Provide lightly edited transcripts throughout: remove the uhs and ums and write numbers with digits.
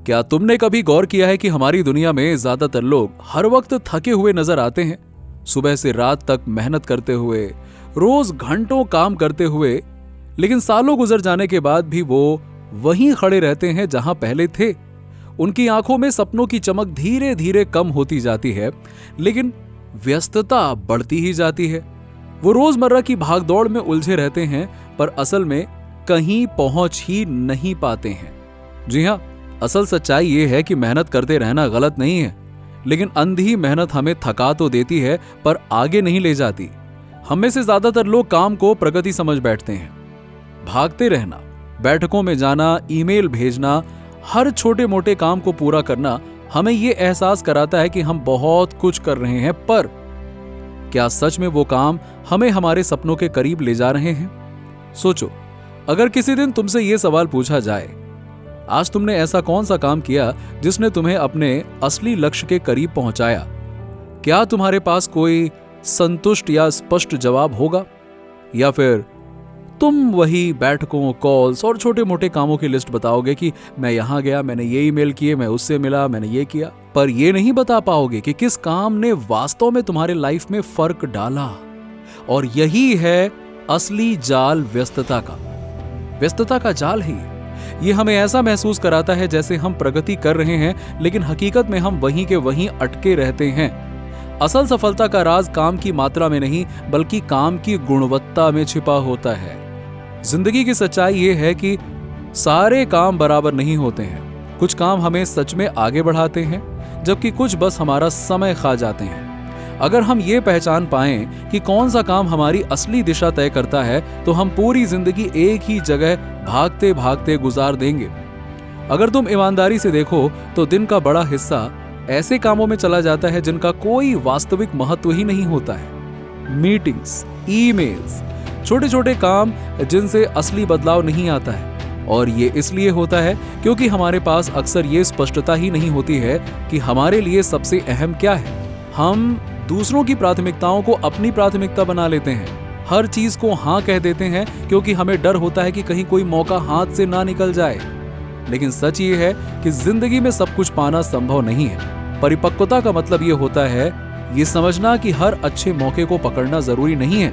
क्या तुमने कभी गौर किया है कि हमारी दुनिया में ज्यादातर लोग हर वक्त थके हुए नजर आते हैं, सुबह से रात तक मेहनत करते हुए, रोज घंटों काम करते हुए, लेकिन सालों गुजर जाने के बाद भी वो वहीं खड़े रहते हैं जहां पहले थे। उनकी आंखों में सपनों की चमक धीरे धीरे कम होती जाती है, लेकिन व्यस्तता बढ़ती ही जाती है। वो रोजमर्रा की भागदौड़ में उलझे रहते हैं, पर असल में कहीं पहुंच ही नहीं पाते हैं। जी हां, असल सच्चाई ये है कि मेहनत करते रहना गलत नहीं है, लेकिन अंधी मेहनत हमें थका तो देती है पर आगे नहीं ले जाती। हम में से ज्यादातर लोग काम को प्रगति समझ बैठते हैं। भागते रहना, बैठकों में जाना, ईमेल भेजना, हर छोटे मोटे काम को पूरा करना हमें यह एहसास कराता है कि हम बहुत कुछ कर रहे हैं, पर क्या सच में वो काम हमें हमारे सपनों के करीब ले जा रहे हैं? सोचो, अगर किसी दिन तुमसे यह सवाल पूछा जाए, आज तुमने ऐसा कौन सा काम किया जिसने तुम्हें अपने असली लक्ष्य के करीब पहुंचाया? क्या तुम्हारे पास कोई संतुष्ट या स्पष्ट जवाब होगा, या फिर तुम वही बैठकों, कॉल्स और छोटे मोटे कामों की लिस्ट बताओगे कि मैं यहां गया, मैंने ये ईमेल किए, मैं उससे मिला, मैंने ये किया, पर ये नहीं बता पाओगे कि किस काम ने वास्तव में तुम्हारे लाइफ में फर्क डाला। और यही है असली जाल व्यस्तता का जाल है ये हमें ऐसा महसूस कराता है जैसे हम प्रगति कर रहे हैं, लेकिन हकीकत में हम वहीं के वहीं अटके रहते हैं। असल सफलता का राज काम की मात्रा में नहीं, बल्कि काम की गुणवत्ता में छिपा होता है। जिंदगी की सच्चाई ये है कि सारे काम बराबर नहीं होते हैं। कुछ काम हमें सच में आगे बढ़ाते हैं, जबकि कुछ बस हमारा समय खा जाते हैं। अगर हम ये पहचान पाएं कि कौन सा काम हमारी असली दिशा तय करता है, तो हम पूरी जिंदगी एक ही जगह भागते भागते गुजार देंगे। अगर तुम ईमानदारी से देखो तो दिन का बड़ा हिस्सा ऐसे कामों में चला जाता है जिनका कोई वास्तविक महत्व ही नहीं होता है। मीटिंग्स, ईमेल्स, छोटे छोटे काम जिनसे असली बदलाव नहीं आता है। और ये इसलिए होता है क्योंकि हमारे पास अक्सर ये स्पष्टता ही नहीं होती है कि हमारे लिए सबसे अहम क्या है। हम दूसरों की प्राथमिकताओं को अपनी प्राथमिकता बना लेते हैं। हर चीज को हाँ कह देते हैं क्योंकि हमें डर होता है कि कहीं कोई मौका हाथ से ना निकल जाए। लेकिन सच ये है कि जिंदगी में सब कुछ पाना संभव नहीं है। परिपक्वता का मतलब ये होता है ये समझना कि हर अच्छे मौके को पकड़ना जरूरी नहीं है,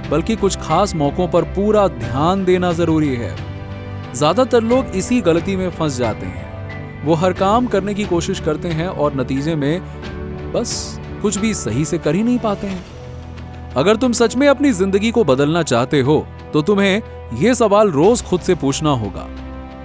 बल्कि कुछ खास मौकों पर पूरा ध्यान देना जरूरी है। ज्यादातर लोग इसी गलती में फंस जाते हैं। वो हर काम करने की कोशिश करते हैं और नतीजे में बस कुछ भी सही से कर ही नहीं पाते हैं। अगर तुम सच में अपनी जिंदगी को बदलना चाहते हो तो तुम्हें यह सवाल रोज खुद से पूछना होगा,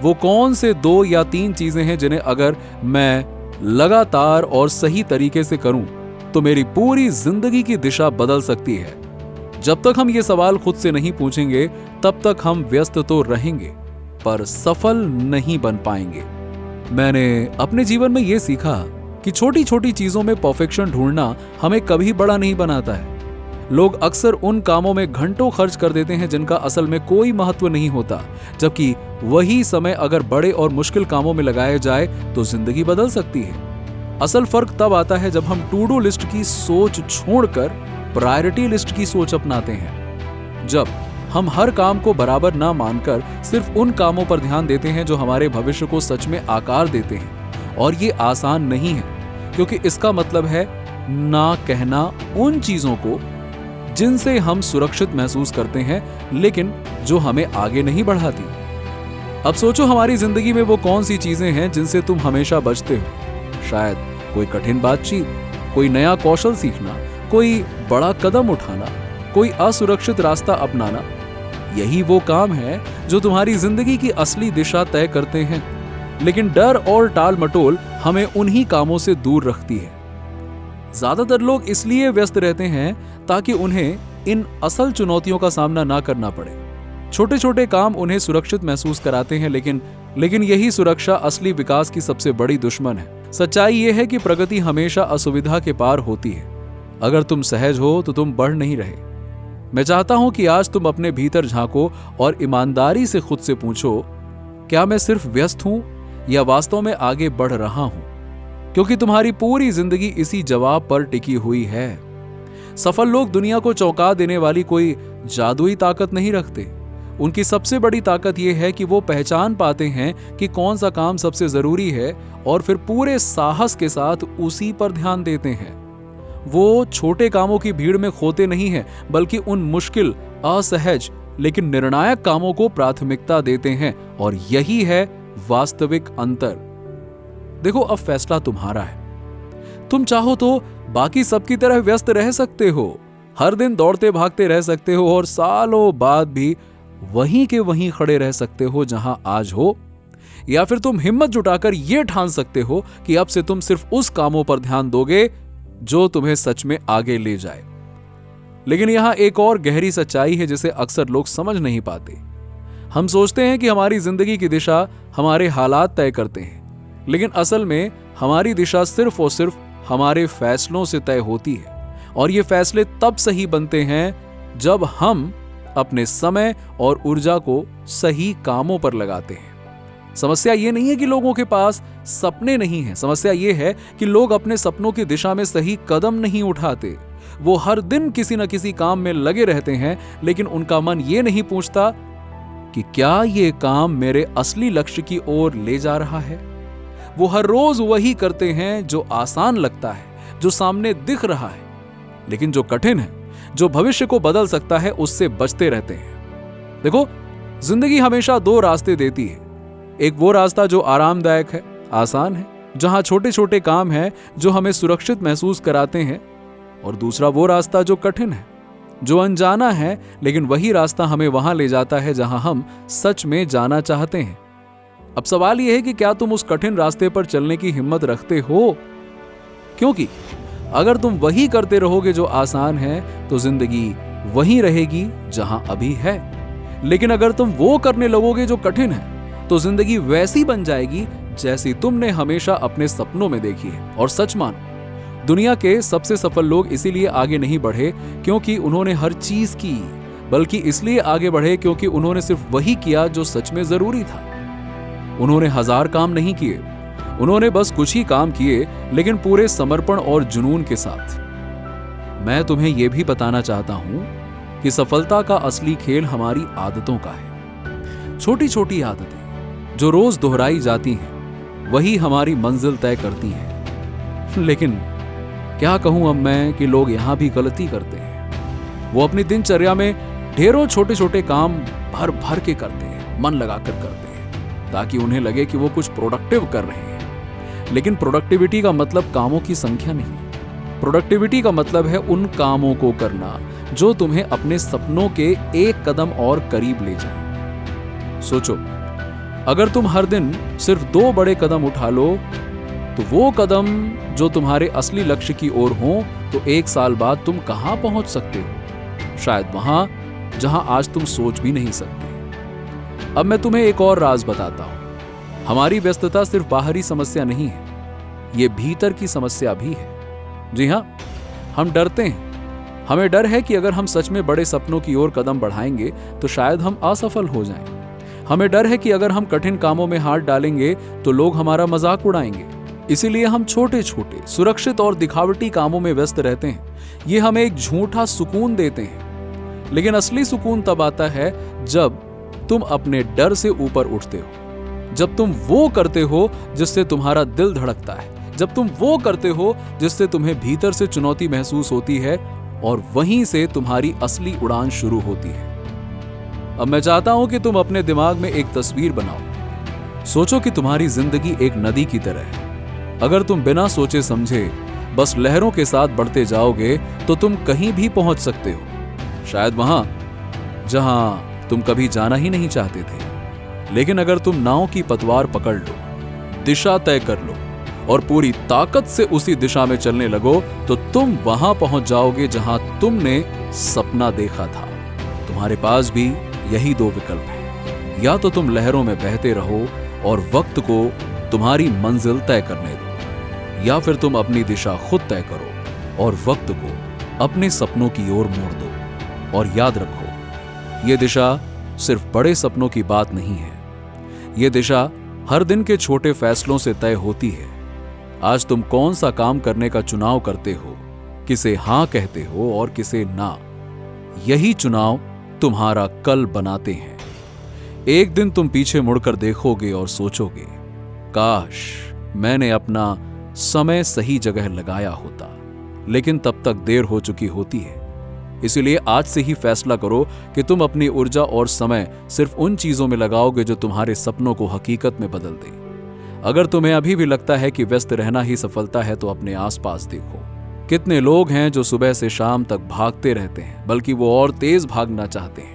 वो कौन से 2 या 3 चीजें हैं जिन्हें अगर मैं लगातार और सही तरीके से करूं तो मेरी पूरी जिंदगी की दिशा बदल सकती है। जब तक हम ये सवाल खुद से नहीं पूछेंगे, तब तक हम व्यस्त तो रहेंगे पर सफल नहीं बन पाएंगे। मैंने अपने जीवन में ये सीखा कि छोटी छोटी चीजों में परफेक्शन ढूंढना हमें कभी बड़ा नहीं बनाता है। लोग अक्सर उन कामों में घंटों खर्च कर देते हैं जिनका असल में कोई महत्व नहीं होता, जबकि वही समय अगर बड़े और मुश्किल कामों में लगाया जाए तो जिंदगी बदल सकती है। असल फर्क तब आता है जब हम टू डू लिस्ट की सोच छोड़कर प्रायोरिटी लिस्ट की सोच अपनाते हैं। जब हम हर काम को बराबर ना मानकर सिर्फ उन कामों पर ध्यान देते हैं जो हमारे भविष्य को सच में आकार देते हैं। और ये आसान नहीं है, क्योंकि इसका मतलब है ना कहना उन चीजों को जिनसे हम सुरक्षित महसूस करते हैं, लेकिन जो हमें आगे नहीं बढ़ाती। अब सोचो, हमारी जिंदगी में वो कौन सी चीजें हैं जिनसे तुम हमेशा बचते हो? शायद कोई कठिन बातचीत, कोई नया कौशल सीखना, कोई बड़ा कदम उठाना, कोई असुरक्षित रास्ता अपनाना। यही वो काम है जो तुम्हारी जिंदगी की असली दिशा तय करते हैं। लेकिन डर और टाल मटोल हमें उन्हीं कामों से दूर रखती है। ज्यादातर लोग इसलिए व्यस्त रहते हैं ताकि उन्हें इन असल चुनौतियों का सामना ना करना पड़े। छोटे छोटे काम उन्हें सुरक्षित महसूस कराते हैं, लेकिन यही सुरक्षा असली विकास की सबसे बड़ी दुश्मन है। सच्चाई यह है कि प्रगति हमेशा असुविधा के पार होती है। अगर तुम सहज हो तो तुम बढ़ नहीं रहे। मैं चाहता हूं कि आज तुम अपने भीतर झांको और ईमानदारी से खुद से पूछो, क्या मैं सिर्फ व्यस्त हूं या वास्तव में आगे बढ़ रहा हूं? क्योंकि तुम्हारी पूरी जिंदगी इसी जवाब पर टिकी हुई है। सफल लोग दुनिया को चौंका देने वाली कोई जादुई ताकत नहीं रखते। उनकी सबसे बड़ी ताकत यह है कि वो पहचान पाते हैं कि कौन सा काम सबसे जरूरी है और फिर पूरे साहस के साथ उसी पर ध्यान देते हैं। वो छोटे कामों की भीड़ में खोते नहीं हैं, बल्कि उन मुश्किल, असहज लेकिन निर्णायक कामों को प्राथमिकता देते हैं, और यही है वास्तविक अंतर। देखो, अब फैसला तुम्हारा है। तुम चाहो तो बाकी सबकी तरह व्यस्त रह सकते हो, हर दिन दौड़ते भागते रह सकते हो और सालों बाद भी वहीं के वहीं खड़े रह सकते हो जहां आज हो, या फिर तुम हिम्मत जुटाकर यह ठान सकते हो कि अब से तुम सिर्फ उस कामों पर ध्यान दोगे जो तुम्हें सच में आगे ले जाए। लेकिन यहां एक और गहरी सच्चाई है जिसे अक्सर लोग समझ नहीं पाते। हम सोचते हैं कि हमारी जिंदगी की दिशा हमारे हालात तय करते हैं, लेकिन असल में हमारी दिशा सिर्फ और सिर्फ हमारे फैसलों से तय होती है, और ये फैसले तब सही बनते हैं जब हम अपने समय और ऊर्जा को सही कामों पर लगाते हैं। समस्या ये नहीं है कि लोगों के पास सपने नहीं हैं, समस्या ये है कि लोग अपने सपनों की दिशा में सही कदम नहीं उठाते। वो हर दिन किसी न किसी काम में लगे रहते हैं, लेकिन उनका मन ये नहीं पूछता कि क्या ये काम मेरे असली लक्ष्य की ओर ले जा रहा है। वो हर रोज वही करते हैं जो आसान लगता है, जो सामने दिख रहा है, लेकिन जो कठिन है, जो भविष्य को बदल सकता है, उससे बचते रहते हैं। देखो, जिंदगी हमेशा दो रास्ते देती है। एक वो रास्ता जो आरामदायक है, आसान है, जहां छोटे छोटे काम हैं जो हमें सुरक्षित महसूस कराते हैं, और दूसरा वो रास्ता जो कठिन है, जो अनजाना है, लेकिन वही रास्ता हमें वहां ले जाता है जहां हम सच में जाना चाहते हैं। अब सवाल यह है कि क्या तुम उस कठिन रास्ते पर चलने की हिम्मत रखते हो? क्योंकि अगर तुम वही करते रहोगे जो आसान है, तो जिंदगी वहीं रहेगी जहां अभी है। लेकिन अगर तुम वो करने लगोगे जो कठिन है, तो जिंदगी वैसी बन जाएगी जैसी तुमने हमेशा अपने सपनों में देखी है। और सच मानो, दुनिया के सबसे सफल लोग इसीलिए आगे नहीं बढ़े क्योंकि उन्होंने हर चीज की, बल्कि इसलिए आगे बढ़े क्योंकि उन्होंने सिर्फ वही किया जो सच में जरूरी था। उन्होंने हजार काम नहीं किए, उन्होंने बस कुछ ही काम किए, लेकिन पूरे समर्पण और जुनून के साथ। मैं तुम्हें यह भी बताना चाहता हूं कि सफलता का असली खेल हमारी आदतों का है। छोटी छोटी आदतें जो रोज दोहराई जाती हैं, वही हमारी मंजिल तय करती हैं। लेकिन क्या कहूं अब मैं कि लोग यहां भी गलती करते हैं। वो अपनी दिनचर्या में ढेरों छोटे छोटे काम भर भर के करते हैं, मन लगाकर करते हैं, ताकि उन्हें लगे कि वो कुछ प्रोडक्टिव कर रहे हैं। लेकिन प्रोडक्टिविटी का मतलब कामों की संख्या नहीं। प्रोडक्टिविटी का मतलब है उन कामों को करना जो तुम्हें अपने सपनों के एक कदम और करीब ले जाए। सोचो, अगर तुम हर दिन सिर्फ 2 बड़े कदम उठा लो, तो वो कदम जो तुम्हारे असली लक्ष्य की ओर हो, तो 1 साल बाद तुम कहां पहुंच सकते हो? शायद वहां जहां आज तुम सोच भी नहीं सकते। अब मैं तुम्हें एक और राज बताता हूं। हमारी व्यस्तता सिर्फ बाहरी समस्या नहीं है, ये भीतर की समस्या भी है। जी हां, हम डरते हैं। हमें डर है कि अगर हम सच में बड़े सपनों की ओर कदम बढ़ाएंगे तो शायद हम असफल हो जाएं। हमें डर है कि अगर हम कठिन कामों में हाथ डालेंगे तो लोग हमारा मजाक उड़ाएंगे। इसीलिए हम छोटे छोटे सुरक्षित और दिखावटी कामों में व्यस्त रहते हैं। ये हमें एक झूठा सुकून देते हैं, लेकिन असली सुकून तब आता है जब तुम अपने डर से ऊपर उठते हो, जब तुम वो करते हो जिससे तुम्हारा दिल धड़कता है, जब तुम वो करते हो जिससे तुम्हें भीतर से चुनौती महसूस होती है, और वहीं से तुम्हारी असली उड़ान शुरू होती है। अब मैं चाहता हूं कि तुम अपने दिमाग में एक तस्वीर बनाओ। सोचो कि तुम्हारी जिंदगी एक नदी की तरह है। अगर तुम बिना सोचे समझे बस लहरों के साथ बढ़ते जाओगे तो तुम कहीं भी पहुंच सकते हो, शायद वहां जहां तुम कभी जाना ही नहीं चाहते थे। लेकिन अगर तुम नाव की पतवार पकड़ लो, दिशा तय कर लो और पूरी ताकत से उसी दिशा में चलने लगो, तो तुम वहां पहुंच जाओगे जहां तुमने सपना देखा था। तुम्हारे पास भी यही 2 विकल्प हैं। या तो तुम लहरों में बहते रहो और वक्त को तुम्हारी मंजिल तय करने दो, या फिर तुम अपनी दिशा खुद तय करो और वक्त को अपने सपनों की ओर मोड़ दो। और याद रखो, ये दिशा सिर्फ बड़े सपनों की बात नहीं है। ये दिशा हर दिन के छोटे फैसलों से तय होती है। आज तुम कौन सा काम करने का चुनाव करते हो, किसे हां कहते हो और किसे ना, यही चुनाव तुम्हारा कल बनाते हैं। एक दिन तुम पीछे मुड़कर देखोगे और सोचोगे, काश मैंने अपना समय सही जगह लगाया होता, लेकिन तब तक देर हो चुकी होती है। इसलिए आज से ही फैसला करो कि तुम अपनी ऊर्जा और समय सिर्फ उन चीजों में लगाओगे जो तुम्हारे सपनों को हकीकत में बदल दें। अगर तुम्हें अभी भी लगता है कि व्यस्त रहना ही सफलता है, तो अपने आसपास देखो। कितने लोग हैं जो सुबह से शाम तक भागते रहते हैं, बल्कि वो और तेज भागना चाहते हैं,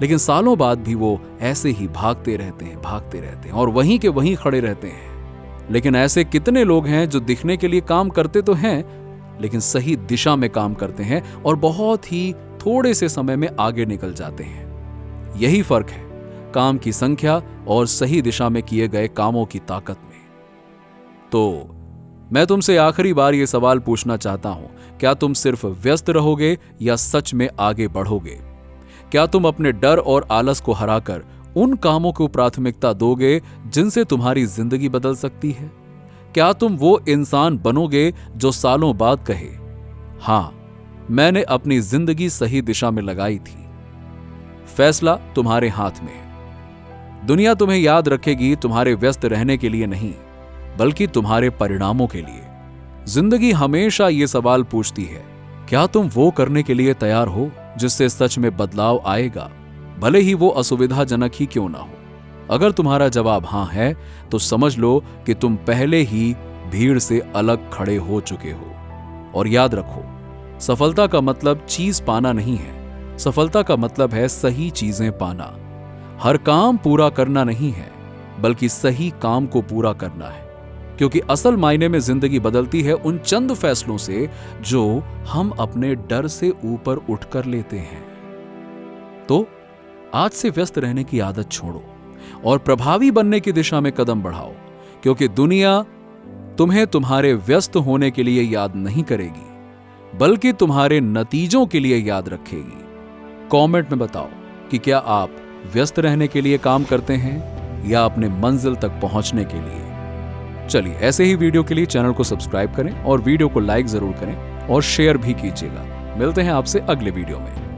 लेकिन सालों बाद भी वो ऐसे ही भागते रहते हैं और वहीं के वहीं खड़े रहते हैं। लेकिन ऐसे कितने लोग हैं जो दिखने के लिए काम करते तो हैं, लेकिन सही दिशा में काम करते हैं और बहुत ही थोड़े से समय में आगे निकल जाते हैं। यही फर्क है काम की संख्या और सही दिशा में किए गए कामों की ताकत में। तो मैं तुमसे आखिरी बार यह सवाल पूछना चाहता हूं, क्या तुम सिर्फ व्यस्त रहोगे या सच में आगे बढ़ोगे? क्या तुम अपने डर और आलस को हराकर उन कामों को प्राथमिकता दोगे जिनसे तुम्हारी जिंदगी बदल सकती है? क्या तुम वो इंसान बनोगे जो सालों बाद कहे, हां, मैंने अपनी जिंदगी सही दिशा में लगाई थी? फैसला तुम्हारे हाथ में है। दुनिया तुम्हें याद रखेगी तुम्हारे व्यस्त रहने के लिए नहीं, बल्कि तुम्हारे परिणामों के लिए। जिंदगी हमेशा ये सवाल पूछती है, क्या तुम वो करने के लिए तैयार हो जिससे सच में बदलाव आएगा, भले ही वो असुविधाजनक ही क्यों ना हो? अगर तुम्हारा जवाब हां है, तो समझ लो कि तुम पहले ही भीड़ से अलग खड़े हो चुके हो। और याद रखो, सफलता का मतलब चीज पाना नहीं है, सफलता का मतलब है सही चीजें पाना। हर काम पूरा करना नहीं है, बल्कि सही काम को पूरा करना है, क्योंकि असल मायने में जिंदगी बदलती है उन चंद फैसलों से जो हम अपने डर से ऊपर उठकर लेते हैं। तो आज से व्यस्त रहने की आदत छोड़ो और प्रभावी बनने की दिशा में कदम बढ़ाओ, क्योंकि दुनिया तुम्हें तुम्हारे व्यस्त होने के लिए याद नहीं करेगी, बल्कि तुम्हारे नतीजों के लिए याद रखेगी। कमेंट में बताओ कि क्या आप व्यस्त रहने के लिए काम करते हैं या अपने मंजिल तक पहुंचने के लिए। चलिए, ऐसे ही वीडियो के लिए चैनल को सब्सक्राइब करें और वीडियो को लाइक जरूर करें और शेयर भी कीजिएगा। मिलते हैं आपसे अगले वीडियो में।